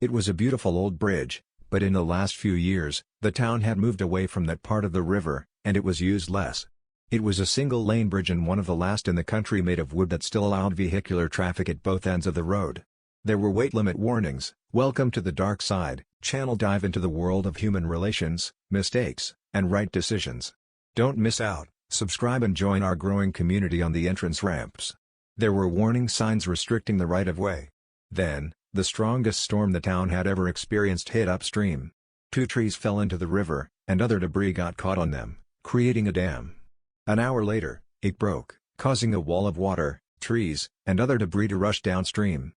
It was a beautiful old bridge, but in the last few years, the town had moved away from that part of the river, and it was used less. It was a single-lane bridge and one of the last in the country made of wood that still allowed vehicular traffic at both ends of the road. There were weight limit warnings, welcome to the dark side, channel dive into the world of human relations, mistakes, and right decisions. Don't miss out, subscribe and join our growing community on the entrance ramps. There were warning signs restricting the right-of-way. Then, the strongest storm the town had ever experienced hit upstream. 2 trees fell into the river, and other debris got caught on them, creating a dam. An hour later, it broke, causing a wall of water, trees, and other debris to rush downstream.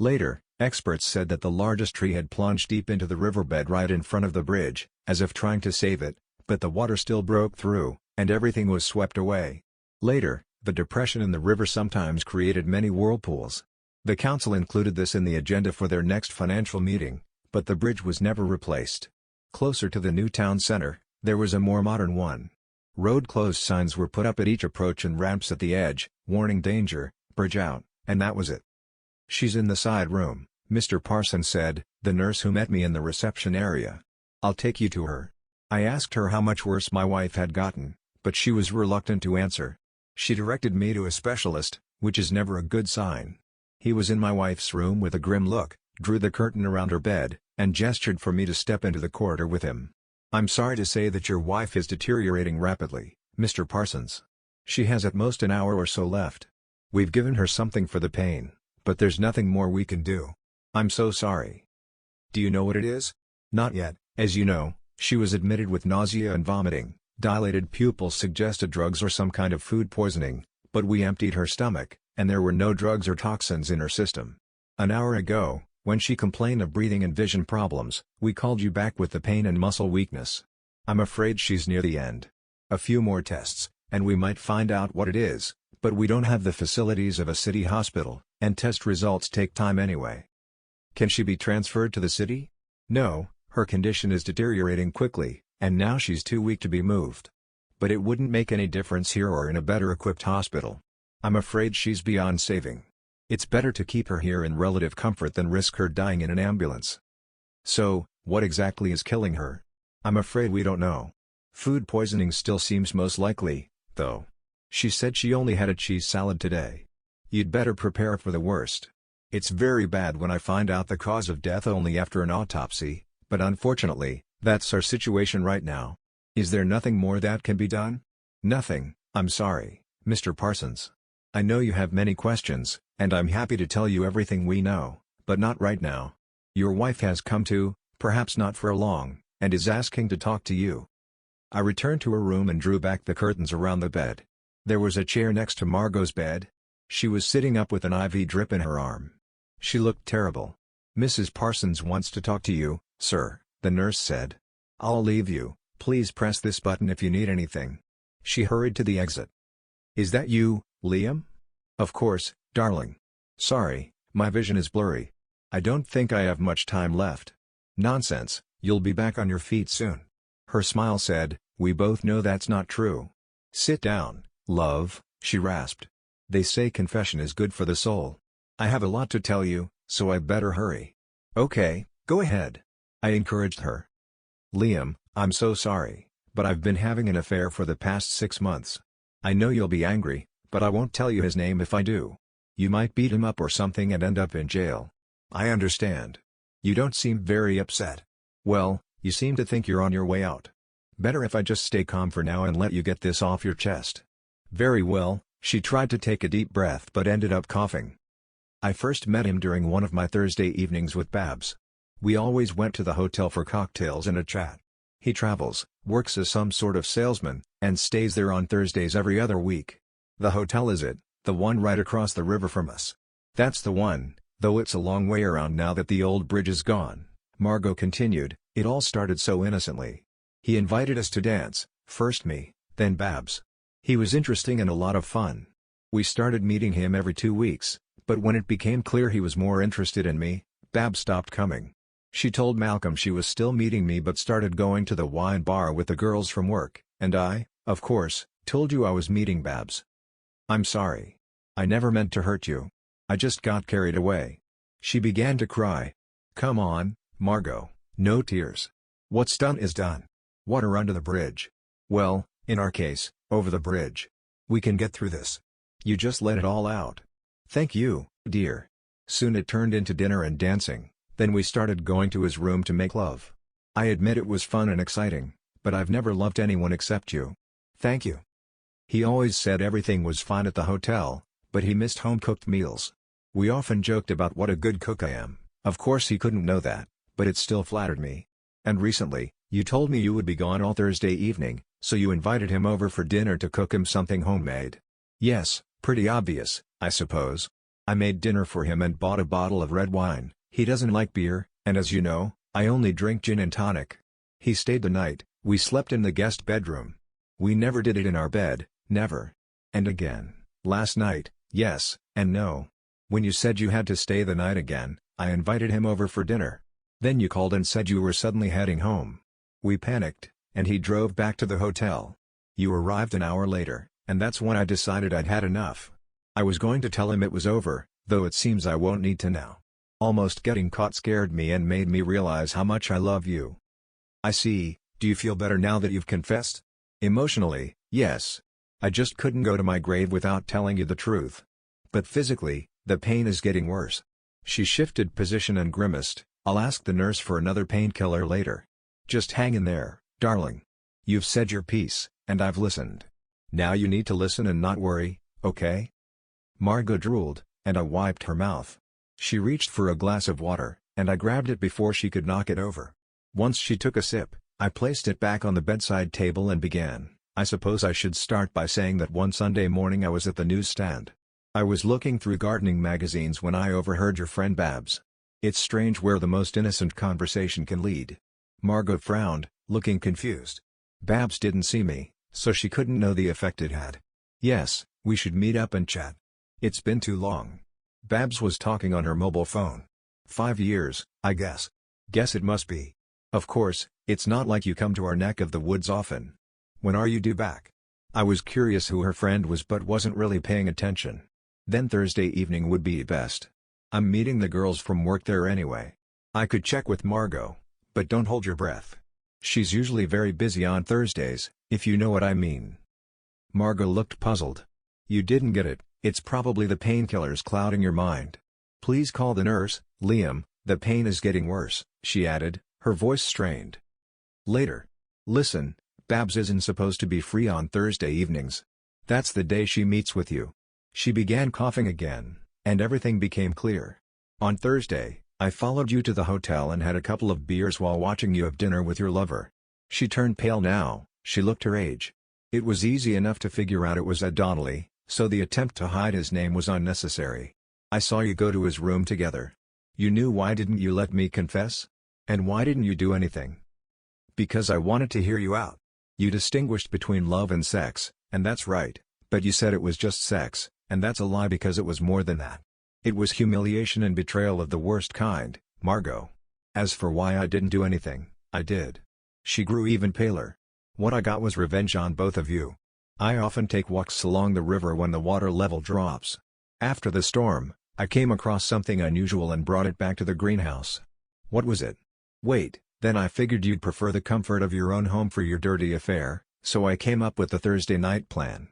Later, experts said that the largest tree had plunged deep into the riverbed right in front of the bridge, as if trying to save it, but the water still broke through, and everything was swept away. Later, the depression in the river sometimes created many whirlpools. The council included this in the agenda for their next financial meeting, but the bridge was never replaced. Closer to the new town center, there was a more modern one. Road closed signs were put up at each approach and ramps at the edge, warning danger, bridge out, and that was it. "She's in the side room," Mr. Parsons said, the nurse who met me in the reception area. "I'll take you to her." I asked her how much worse my wife had gotten, but she was reluctant to answer. She directed me to a specialist, which is never a good sign. He was in my wife's room with a grim look, drew the curtain around her bed, and gestured for me to step into the corridor with him. "I'm sorry to say that your wife is deteriorating rapidly, Mr. Parsons. She has at most an hour or so left. We've given her something for the pain, but there's nothing more we can do. I'm so sorry." "Do you know what it is?" "Not yet. As you know, she was admitted with nausea and vomiting. Dilated pupils suggested drugs or some kind of food poisoning, but we emptied her stomach, and there were no drugs or toxins in her system. An hour ago, when she complained of breathing and vision problems, we called you back with the pain and muscle weakness. I'm afraid she's near the end. A few more tests, and we might find out what it is, but we don't have the facilities of a city hospital, and test results take time anyway." "Can she be transferred to the city?" "No, her condition is deteriorating quickly, and now she's too weak to be moved. But it wouldn't make any difference here or in a better-equipped hospital. I'm afraid she's beyond saving. It's better to keep her here in relative comfort than risk her dying in an ambulance." "So, what exactly is killing her?" "I'm afraid we don't know. Food poisoning still seems most likely, though. She said she only had a cheese salad today. You'd better prepare for the worst. It's very bad when I find out the cause of death only after an autopsy, but unfortunately, that's our situation right now. Is there nothing more that can be done?" "Nothing, I'm sorry, Mr. Parsons. I know you have many questions, and I'm happy to tell you everything we know, but not right now. Your wife has come to, perhaps not for long, and is asking to talk to you." I returned to her room and drew back the curtains around the bed. There was a chair next to Margot's bed. She was sitting up with an IV drip in her arm. She looked terrible. "Mrs. Parsons wants to talk to you, sir," the nurse said. "I'll leave you, please press this button if you need anything." She hurried to the exit. "Is that you, Liam?" "Of course, darling. Sorry, my vision is blurry. I don't think I have much time left." "Nonsense, you'll be back on your feet soon." Her smile said, "We both know that's not true." "Sit down, love," she rasped. "They say confession is good for the soul. I have a lot to tell you, so I better hurry." "Okay, go ahead," I encouraged her. "Liam, I'm so sorry, but I've been having an affair for the past 6 months. I know you'll be angry, but I won't tell you his name if I do. You might beat him up or something and end up in jail. I understand. You don't seem very upset. Well, you seem to think you're on your way out. Better if I just stay calm for now and let you get this off your chest." "Very well." She tried to take a deep breath but ended up coughing. "I first met him during one of my Thursday evenings with Babs. We always went to the hotel for cocktails and a chat. He travels, works as some sort of salesman, and stays there on Thursdays every other week. The hotel is it, the one right across the river from us?" "That's the one, though it's a long way around now that the old bridge is gone," Margot continued. "It all started so innocently. He invited us to dance, first me, then Babs. He was interesting and a lot of fun. We started meeting him every 2 weeks, but when it became clear he was more interested in me, Babs stopped coming. She told Malcolm she was still meeting me but started going to the wine bar with the girls from work, and I, of course, told you I was meeting Babs. I'm sorry. I never meant to hurt you. I just got carried away." She began to cry. Come on, Margot, no tears. What's done is done. Water under the bridge. Well, in our case, over the bridge. We can get through this. You just let it all out. Thank you, dear. Soon it turned into dinner and dancing, then we started going to his room to make love. I admit it was fun and exciting, but I've never loved anyone except you. Thank you. He always said everything was fine at the hotel, but he missed home-cooked meals. We often joked about what a good cook I am. Of course he couldn't know that, but it still flattered me. And recently, you told me you would be gone all Thursday evening, so you invited him over for dinner to cook him something homemade. Yes, pretty obvious, I suppose. I made dinner for him and bought a bottle of red wine. He doesn't like beer, and as you know, I only drink gin and tonic. He stayed the night. We slept in the guest bedroom. We never did it in our bed, never. And again, last night, yes, and no. When you said you had to stay the night again, I invited him over for dinner. Then you called and said you were suddenly heading home. We panicked, and he drove back to the hotel. You arrived an hour later, and that's when I decided I'd had enough. I was going to tell him it was over, though it seems I won't need to now. Almost getting caught scared me and made me realize how much I love you. I see. Do you feel better now that you've confessed? Emotionally, yes. I just couldn't go to my grave without telling you the truth. But physically, the pain is getting worse. She shifted position and grimaced. I'll ask the nurse for another painkiller later. Just hang in there, darling. You've said your piece, and I've listened. Now you need to listen and not worry, okay? Margot drooled, and I wiped her mouth. She reached for a glass of water, and I grabbed it before she could knock it over. Once she took a sip, I placed it back on the bedside table and began. I suppose I should start by saying that one Sunday morning I was at the newsstand. I was looking through gardening magazines when I overheard your friend Babs. It's strange where the most innocent conversation can lead. Margot frowned, looking confused. Babs didn't see me, so she couldn't know the effect it had. Yes, we should meet up and chat. It's been too long. Babs was talking on her mobile phone. 5 years, I guess. Guess it must be. Of course, it's not like you come to our neck of the woods often. When are you due back? I was curious who her friend was but wasn't really paying attention. Then Thursday evening would be best. I'm meeting the girls from work there anyway. I could check with Margot, but don't hold your breath. She's usually very busy on Thursdays, if you know what I mean. Margot looked puzzled. You didn't get it, it's probably the painkillers clouding your mind. Please call the nurse, Liam, the pain is getting worse, she added, her voice strained. Later. Listen, Babs isn't supposed to be free on Thursday evenings. That's the day she meets with you. She began coughing again, and everything became clear. On Thursday, I followed you to the hotel and had a couple of beers while watching you have dinner with your lover. She turned pale now, she looked her age. It was easy enough to figure out it was Ed Donnelly, so the attempt to hide his name was unnecessary. I saw you go to his room together. You knew. Why didn't you let me confess? And why didn't you do anything? Because I wanted to hear you out. You distinguished between love and sex, and that's right, but you said it was just sex, and that's a lie because it was more than that. It was humiliation and betrayal of the worst kind, Margot. As for why I didn't do anything, I did. She grew even paler. What I got was revenge on both of you. I often take walks along the river when the water level drops. After the storm, I came across something unusual and brought it back to the greenhouse. What was it? Wait, then I figured you'd prefer the comfort of your own home for your dirty affair, so I came up with the Thursday night plan.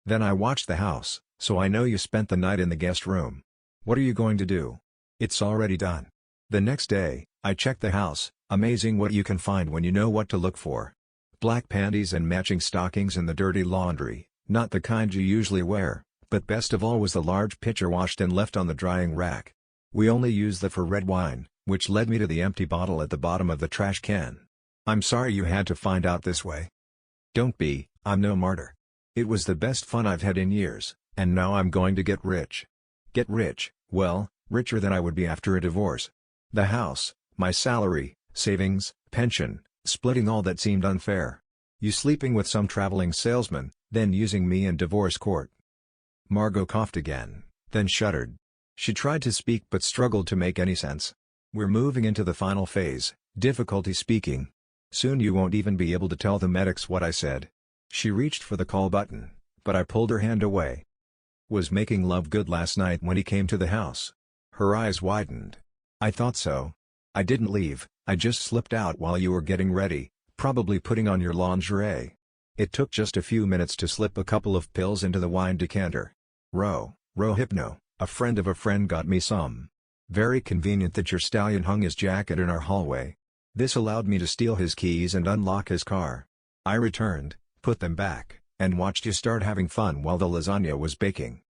Then I watched the house, so I know you spent the night in the guest room. What are you going to do? It's already done. The next day, I checked the house. Amazing what you can find when you know what to look for. Black panties and matching stockings in the dirty laundry, not the kind you usually wear, but best of all was the large pitcher washed and left on the drying rack. We only used that for red wine, which led me to the empty bottle at the bottom of the trash can. I'm sorry you had to find out this way. Don't be, I'm no martyr. It was the best fun I've had in years, and now I'm going to get rich. Get rich, well, richer than I would be after a divorce. The house, my salary, savings, pension, splitting all that seemed unfair. You sleeping with some traveling salesman, then using me in divorce court. Margot coughed again, then shuddered. She tried to speak but struggled to make any sense. We're moving into the final phase, difficulty speaking. Soon you won't even be able to tell the medics what I said. She reached for the call button, but I pulled her hand away. Was making love good last night when he came to the house? Her eyes widened. I thought so. I didn't leave, I just slipped out while you were getting ready, probably putting on your lingerie. It took just a few minutes to slip a couple of pills into the wine decanter. Hypno, a friend of a friend got me some. Very convenient that your stallion hung his jacket in our hallway. This allowed me to steal his keys and unlock his car. I returned, put them back, and watched you start having fun while the lasagna was baking.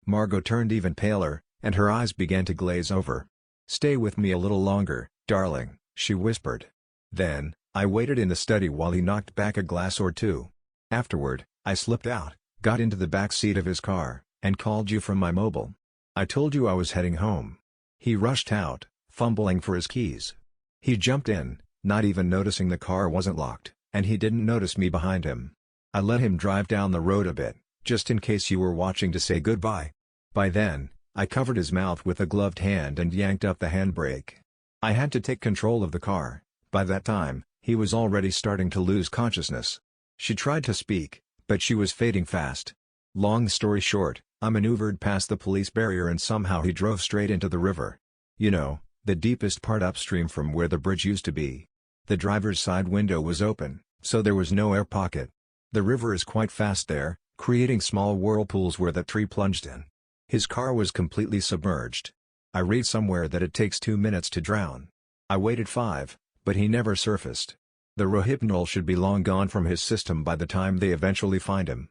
Margot turned even paler, and her eyes began to glaze over. "Stay with me a little longer, darling," she whispered. Then, I waited in the study while he knocked back a glass or two. Afterward, I slipped out, got into the back seat of his car, and called you from my mobile. I told you I was heading home. He rushed out, fumbling for his keys. He jumped in, not even noticing the car wasn't locked, and he didn't notice me behind him. I let him drive down the road a bit, just in case you were watching to say goodbye. By then, I covered his mouth with a gloved hand and yanked up the handbrake. I had to take control of the car. By that time, he was already starting to lose consciousness. She tried to speak, but she was fading fast. Long story short, I maneuvered past the police barrier and somehow he drove straight into the river. You know, the deepest part upstream from where the bridge used to be. The driver's side window was open, so there was no air pocket. The river is quite fast there, creating small whirlpools where the tree plunged in. His car was completely submerged. I read somewhere that it takes 2 minutes to drown. I waited 5, but he never surfaced. The Rohypnol should be long gone from his system by the time they eventually find him.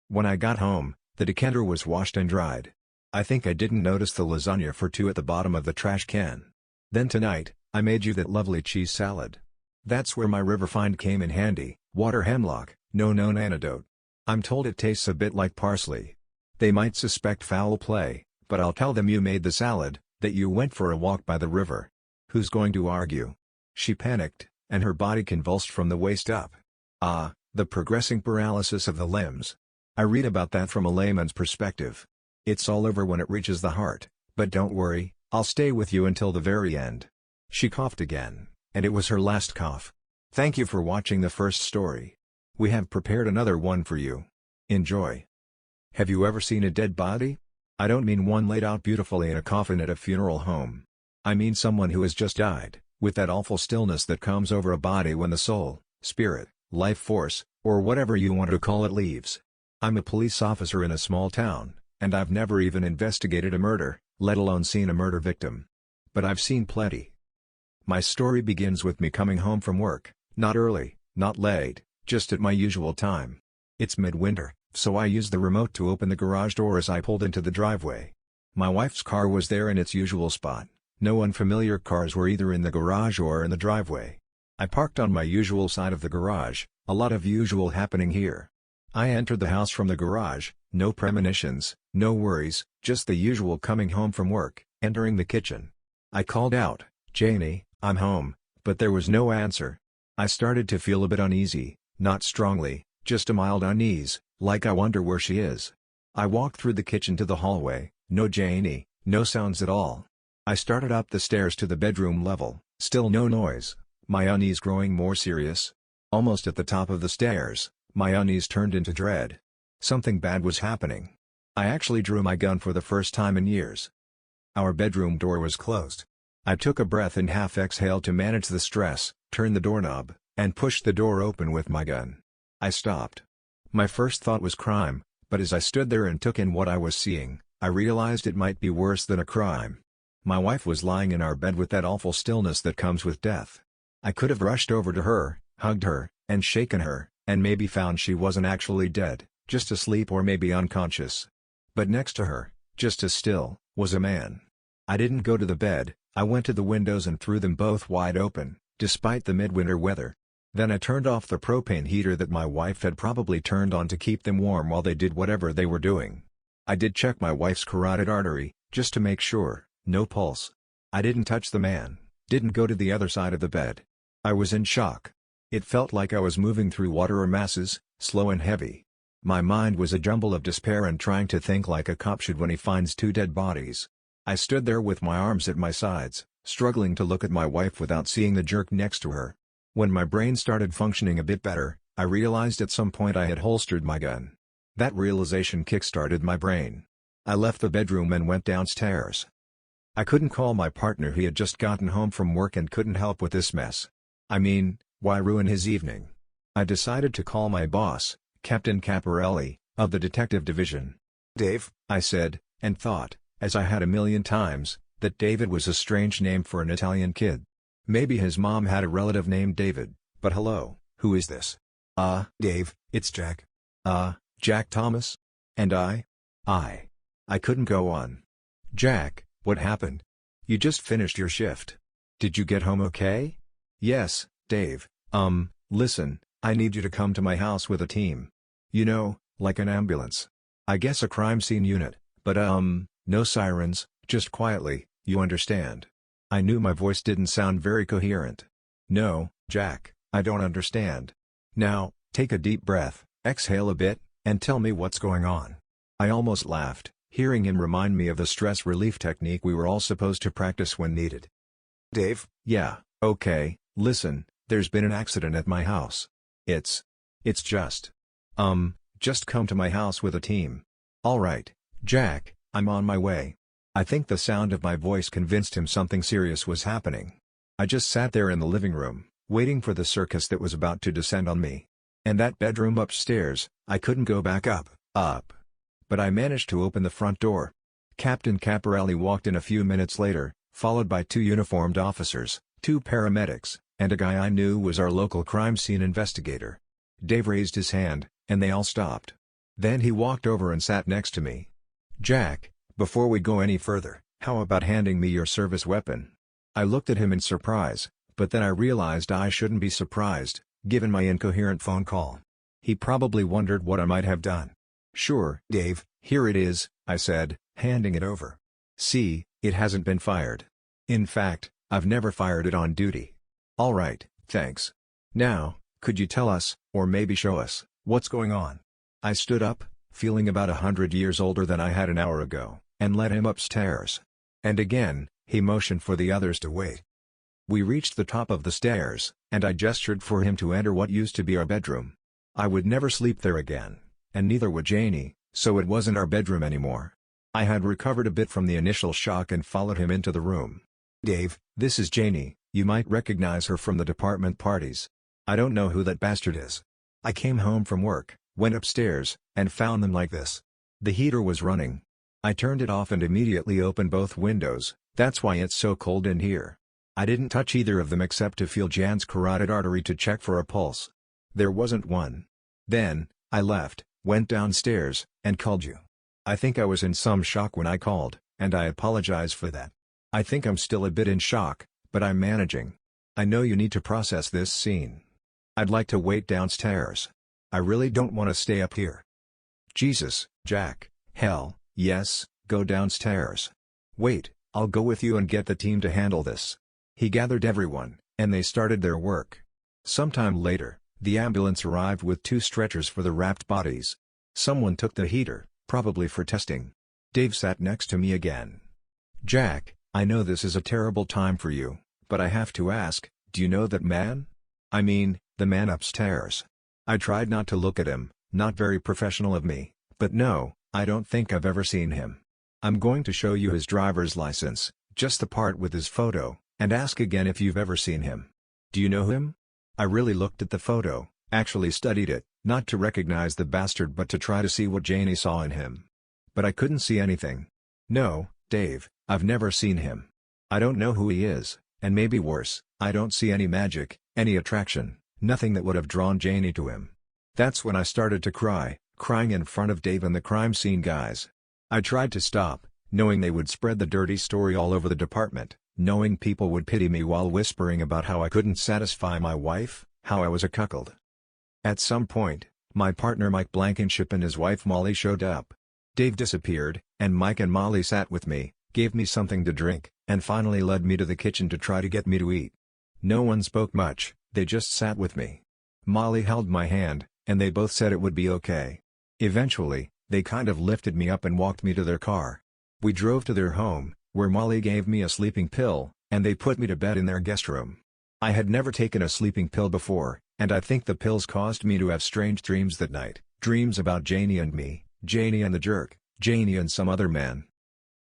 When I got home, the decanter was washed and dried. I think I didn't notice the lasagna for 2 at the bottom of the trash can. Then tonight, I made you that lovely cheese salad. That's where my river find came in handy, water hemlock, no known antidote. I'm told it tastes a bit like parsley. They might suspect foul play, but I'll tell them you made the salad, that you went for a walk by the river. Who's going to argue? She panicked, and her body convulsed from the waist up. Ah, the progressing paralysis of the limbs. I read about that from a layman's perspective. It's all over when it reaches the heart, but don't worry, I'll stay with you until the very end. She coughed again, and it was her last cough. Thank you for watching the first story. We have prepared another one for you. Enjoy. Have you ever seen a dead body? I don't mean one laid out beautifully in a coffin at a funeral home. I mean someone who has just died, with that awful stillness that comes over a body when the soul, spirit, life force, or whatever you want to call it leaves. I'm a police officer in a small town, and I've never even investigated a murder, let alone seen a murder victim. But I've seen plenty. My story begins with me coming home from work, not early, not late, just at my usual time. It's midwinter, so I used the remote to open the garage door as I pulled into the driveway. My wife's car was there in its usual spot. No unfamiliar cars were either in the garage or in the driveway. I parked on my usual side of the garage, a lot of usual happening here. I entered the house from the garage, no premonitions, no worries, just the usual coming home from work, entering the kitchen. I called out, "Janie, I'm home," but there was no answer. I started to feel a bit uneasy, not strongly, just a mild unease, like I wonder where she is. I walked through the kitchen to the hallway, no Janie, no sounds at all. I started up the stairs to the bedroom level, still no noise, my unease growing more serious. Almost at the top of the stairs, my unease turned into dread. Something bad was happening. I actually drew my gun for the first time in years. Our bedroom door was closed. I took a breath and half exhaled to manage the stress, turned the doorknob, and pushed the door open with my gun. I stopped. My first thought was crime, but as I stood there and took in what I was seeing, I realized it might be worse than a crime. My wife was lying in our bed with that awful stillness that comes with death. I could have rushed over to her, hugged her, and shaken her, and maybe found she wasn't actually dead, just asleep or maybe unconscious. But next to her, just as still, was a man. I didn't go to the bed, I went to the windows and threw them both wide open, despite the midwinter weather. Then I turned off the propane heater that my wife had probably turned on to keep them warm while they did whatever they were doing. I did check my wife's carotid artery, just to make sure, no pulse. I didn't touch the man, didn't go to the other side of the bed. I was in shock. It felt like I was moving through water or masses, slow and heavy. My mind was a jumble of despair and trying to think like a cop should when he finds 2 dead bodies. I stood there with my arms at my sides, struggling to look at my wife without seeing the jerk next to her. When my brain started functioning a bit better, I realized at some point I had holstered my gun. That realization kick-started my brain. I left the bedroom and went downstairs. I couldn't call my partner. He had just gotten home from work and couldn't help with this mess. I mean, why ruin his evening? I decided to call my boss, Captain Caparelli, of the detective division. "Dave," I said, and thought, as I had a million times, that David was a strange name for an Italian kid. Maybe his mom had a relative named David, but hello, who is this? Dave, it's Jack." Jack Thomas? And I couldn't go on. "Jack, what happened? You just finished your shift. Did you get home okay?" "Yes, Dave, listen, I need you to come to my house with a team. You know, like an ambulance. I guess a crime scene unit, but no sirens, just quietly, you understand." I knew my voice didn't sound very coherent. "No, Jack, I don't understand. Now, take a deep breath, exhale a bit, and tell me what's going on." I almost laughed, hearing him remind me of the stress relief technique we were all supposed to practice when needed. "Dave?" "Yeah, okay, listen, there's been an accident at my house. It's just come to my house with a team." "All right, Jack, I'm on my way." I think the sound of my voice convinced him something serious was happening. I just sat there in the living room, waiting for the circus that was about to descend on me. And that bedroom upstairs, I couldn't go back up. But I managed to open the front door. Captain Caparelli walked in a few minutes later, followed by 2 uniformed officers, 2 paramedics, and a guy I knew was our local crime scene investigator. Dave raised his hand, and they all stopped. Then he walked over and sat next to me. "Jack, before we go any further, how about handing me your service weapon?" I looked at him in surprise, but then I realized I shouldn't be surprised, given my incoherent phone call. He probably wondered what I might have done. "Sure, Dave, here it is," I said, handing it over. "See, it hasn't been fired. In fact, I've never fired it on duty." "All right, thanks. Now, could you tell us, or maybe show us, what's going on?" I stood up, feeling about 100 years older than I had an hour ago, and led him upstairs. And again, he motioned for the others to wait. We reached the top of the stairs, and I gestured for him to enter what used to be our bedroom. I would never sleep there again, and neither would Janie, so it wasn't our bedroom anymore. I had recovered a bit from the initial shock and followed him into the room. "Dave, this is Janie, you might recognize her from the department parties. I don't know who that bastard is. I came home from work, went upstairs, and found them like this. The heater was running. I turned it off and immediately opened both windows, that's why it's so cold in here. I didn't touch either of them except to feel Jan's carotid artery to check for a pulse. There wasn't one. Then, I left, went downstairs, and called you. I think I was in some shock when I called, and I apologize for that. I think I'm still a bit in shock, but I'm managing. I know you need to process this scene. I'd like to wait downstairs. I really don't want to stay up here." "Jesus, Jack, hell, yes, go downstairs. Wait, I'll go with you and get the team to handle this." He gathered everyone, and they started their work. Sometime later, the ambulance arrived with 2 stretchers for the wrapped bodies. Someone took the heater, probably for testing. Dave sat next to me again. "Jack, I know this is a terrible time for you, but I have to ask, do you know that man? I mean, the man upstairs." I tried not to look at him, not very professional of me, but no, I don't think I've ever seen him. "I'm going to show you his driver's license, just the part with his photo, and ask again if you've ever seen him. Do you know him?" I really looked at the photo, actually studied it, not to recognize the bastard but to try to see what Janie saw in him. But I couldn't see anything. "No, Dave, I've never seen him. I don't know who he is, and maybe worse, I don't see any magic, any attraction, nothing that would have drawn Janie to him." That's when I started to cry, crying in front of Dave and the crime scene guys. I tried to stop, knowing they would spread the dirty story all over the department, knowing people would pity me while whispering about how I couldn't satisfy my wife, how I was a cuckold. At some point, my partner Mike Blankenship and his wife Molly showed up. Dave disappeared, and Mike and Molly sat with me, gave me something to drink, and finally led me to the kitchen to try to get me to eat. No one spoke much, they just sat with me. Molly held my hand, and they both said it would be okay. Eventually, they kind of lifted me up and walked me to their car. We drove to their home, where Molly gave me a sleeping pill, and they put me to bed in their guest room. I had never taken a sleeping pill before, and I think the pills caused me to have strange dreams that night, dreams about Janie and me, Janie and the jerk, Janie and some other man.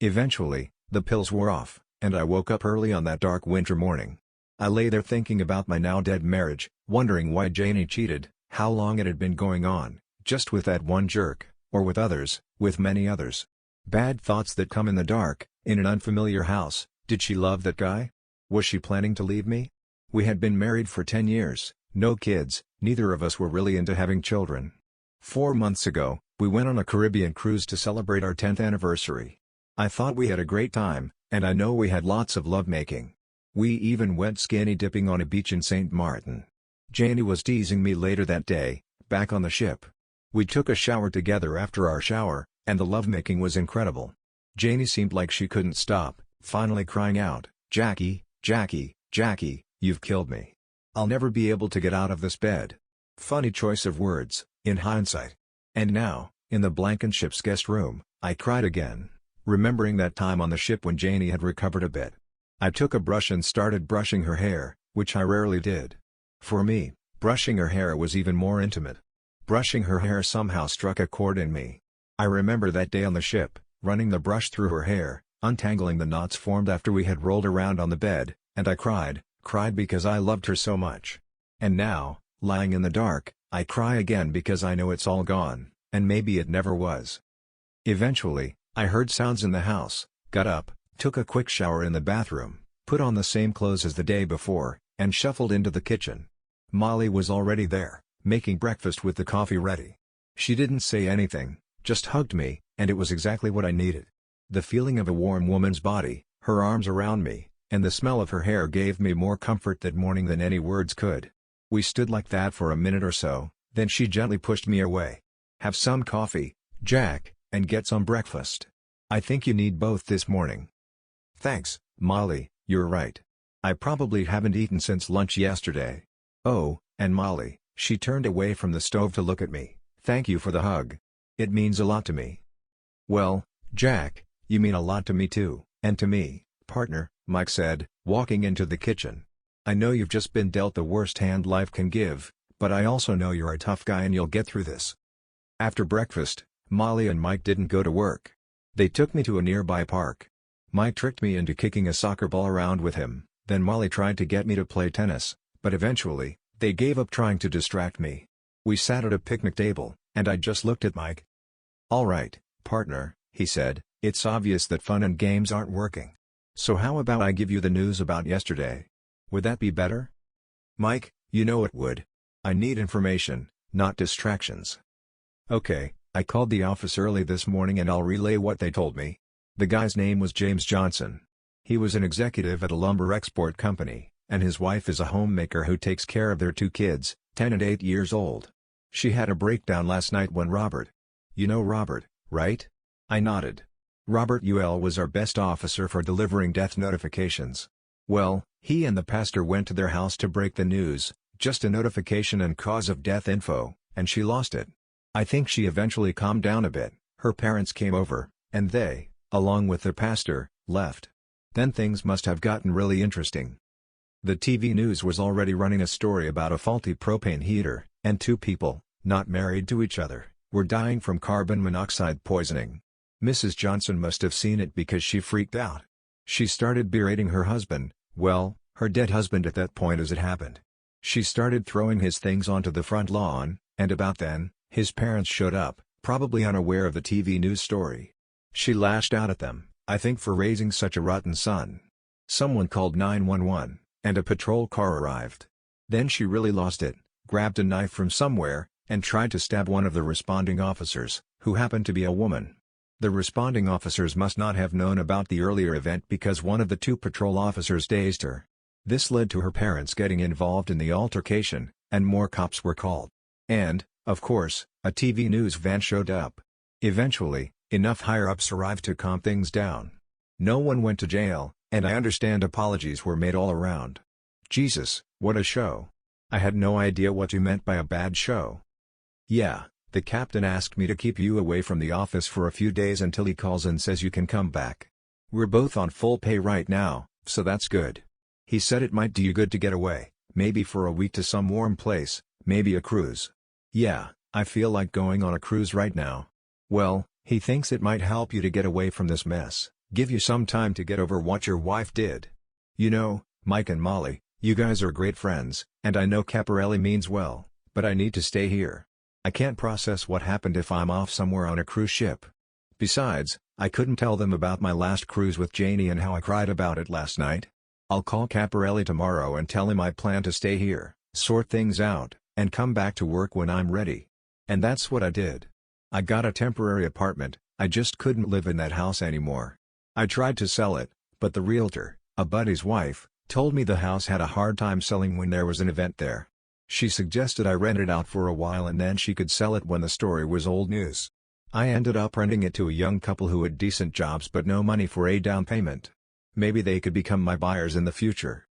Eventually, The pills wore off, and I woke up early on that dark winter morning. I lay there thinking about my now-dead marriage, wondering why Janie cheated, how long it had been going on, just with that one jerk, or with others, with many others. Bad thoughts that come in the dark, in an unfamiliar house. Did she love that guy? Was she planning to leave me? We had been married for 10 years, no kids, neither of us were really into having children. 4 months ago, we went on a Caribbean cruise to celebrate our 10th anniversary. I thought we had a great time, and I know we had lots of lovemaking. We even went skinny dipping on a beach in St. Martin. Janie was teasing me later that day, back on the ship. We took a shower together after our shower, and the lovemaking was incredible. Janie seemed like she couldn't stop, finally crying out, "Jackie, Jackie, Jackie, you've killed me. I'll never be able to get out of this bed." Funny choice of words, in hindsight. And now, in the Blankenship's guest room, I cried again, remembering that time on the ship when Janie had recovered a bit. I took a brush and started brushing her hair, which I rarely did. For me, brushing her hair was even more intimate. Brushing her hair somehow struck a chord in me. I remember that day on the ship, running the brush through her hair, untangling the knots formed after we had rolled around on the bed, and I cried because I loved her so much. And now, lying in the dark, I cry again because I know it's all gone, and maybe it never was. Eventually, I heard sounds in the house, got up, took a quick shower in the bathroom, put on the same clothes as the day before, and shuffled into the kitchen. Molly was already there, making breakfast with the coffee ready. She didn't say anything, just hugged me, and it was exactly what I needed. The feeling of a warm woman's body, her arms around me, and the smell of her hair gave me more comfort that morning than any words could. We stood like that for a minute or so, then she gently pushed me away. "Have some coffee, Jack, and get some breakfast. I think you need both this morning." "Thanks, Molly, you're right. I probably haven't eaten since lunch yesterday. Oh, and Molly," she turned away from the stove to look at me, "thank you for the hug. It means a lot to me." "Well, Jack, you mean a lot to me too, and to me, partner," Mike said, walking into the kitchen. "I know you've just been dealt the worst hand life can give, but I also know you're a tough guy and you'll get through this." After breakfast, Molly and Mike didn't go to work. They took me to a nearby park. Mike tricked me into kicking a soccer ball around with him, then Molly tried to get me to play tennis, but eventually, they gave up trying to distract me. We sat at a picnic table, and I just looked at Mike. "All right, partner," he said, "it's obvious that fun and games aren't working. So how about I give you the news about yesterday? Would that be better?" "Mike, you know it would. I need information, not distractions." "Okay, I called the office early this morning and I'll relay what they told me." The guy's name was James Johnson. He was an executive at a lumber export company, and his wife is a homemaker who takes care of their 2 kids, 10 and 8 years old. She had a breakdown last night when Robert. You know Robert, right? I nodded. Robert UL was our best officer for delivering death notifications. Well, he and the pastor went to their house to break the news, just a notification and cause of death info, and she lost it. I think she eventually calmed down a bit, her parents came over, and they, along with the pastor, left. Then things must have gotten really interesting. The TV news was already running a story about a faulty propane heater, and 2 people, not married to each other, were dying from carbon monoxide poisoning. Mrs. Johnson must have seen it because she freaked out. She started berating her husband, well, her dead husband at that point as it happened. She started throwing his things onto the front lawn, and about then, his parents showed up, probably unaware of the TV news story. She lashed out at them, I think for raising such a rotten son. Someone called 911, and a patrol car arrived. Then she really lost it, grabbed a knife from somewhere, and tried to stab one of the responding officers, who happened to be a woman. The responding officers must not have known about the earlier event because one of the 2 patrol officers dazed her. This led to her parents getting involved in the altercation, and more cops were called. And, of course, a TV news van showed up. Eventually, enough higher-ups arrived to calm things down. No one went to jail, and I understand apologies were made all around. Jesus, what a show. I had no idea what you meant by a bad show. Yeah, the captain asked me to keep you away from the office for a few days until he calls and says you can come back. We're both on full pay right now, so that's good. He said it might do you good to get away, maybe for a week to some warm place, maybe a cruise. Yeah, I feel like going on a cruise right now. Well, he thinks it might help you to get away from this mess, Give you some time to get over what your wife did. You know, Mike and Molly, you guys are great friends, and I know Caparelli means well, but I need to stay here. I can't process what happened if I'm off somewhere on a cruise ship. Besides, I couldn't tell them about my last cruise with Janie and how I cried about it last night. I'll call Caparelli tomorrow and tell him I plan to stay here, sort things out, and come back to work when I'm ready. And that's what I did. I got a temporary apartment. I just couldn't live in that house anymore. I tried to sell it, but the realtor, a buddy's wife, told me the house had a hard time selling when there was an event there. She suggested I rent it out for a while and then she could sell it when the story was old news. I ended up renting it to a young couple who had decent jobs but no money for a down payment. Maybe they could become my buyers in the future.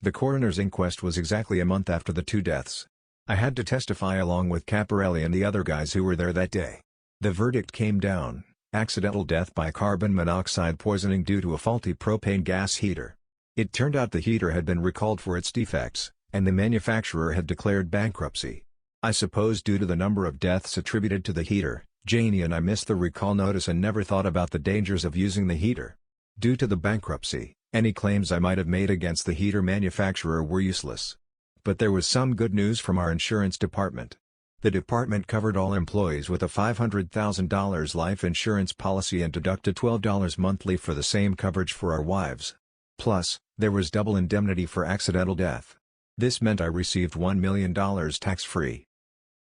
The coroner's inquest was exactly a month after the 2 deaths. I had to testify along with Caparelli and the other guys who were there that day. The verdict came down: accidental death by carbon monoxide poisoning due to a faulty propane gas heater. It turned out the heater had been recalled for its defects, and the manufacturer had declared bankruptcy. I suppose due to the number of deaths attributed to the heater, Janie and I missed the recall notice and never thought about the dangers of using the heater. Due to the bankruptcy, any claims I might have made against the heater manufacturer were useless. But there was some good news from our insurance department. The department covered all employees with a $500,000 life insurance policy and deducted $12 monthly for the same coverage for our wives. Plus, there was double indemnity for accidental death. This meant I received $1 million tax-free.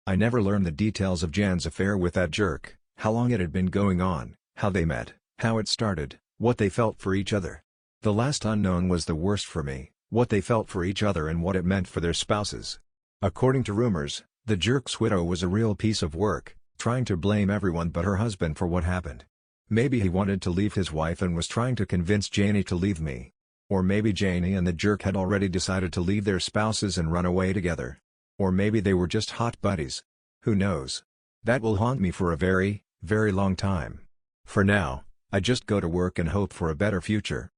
I never learned the details of Jan's affair with that jerk, how long it had been going on, how they met, how it started, what they felt for each other. The last unknown was the worst for me, what they felt for each other and what it meant for their spouses. According to rumors, the jerk's widow was a real piece of work, trying to blame everyone but her husband for what happened. Maybe he wanted to leave his wife and was trying to convince Janie to leave me. Or maybe Janie and the jerk had already decided to leave their spouses and run away together. Or maybe they were just hot buddies. Who knows? That will haunt me for a very, very long time. For now, I just go to work and hope for a better future.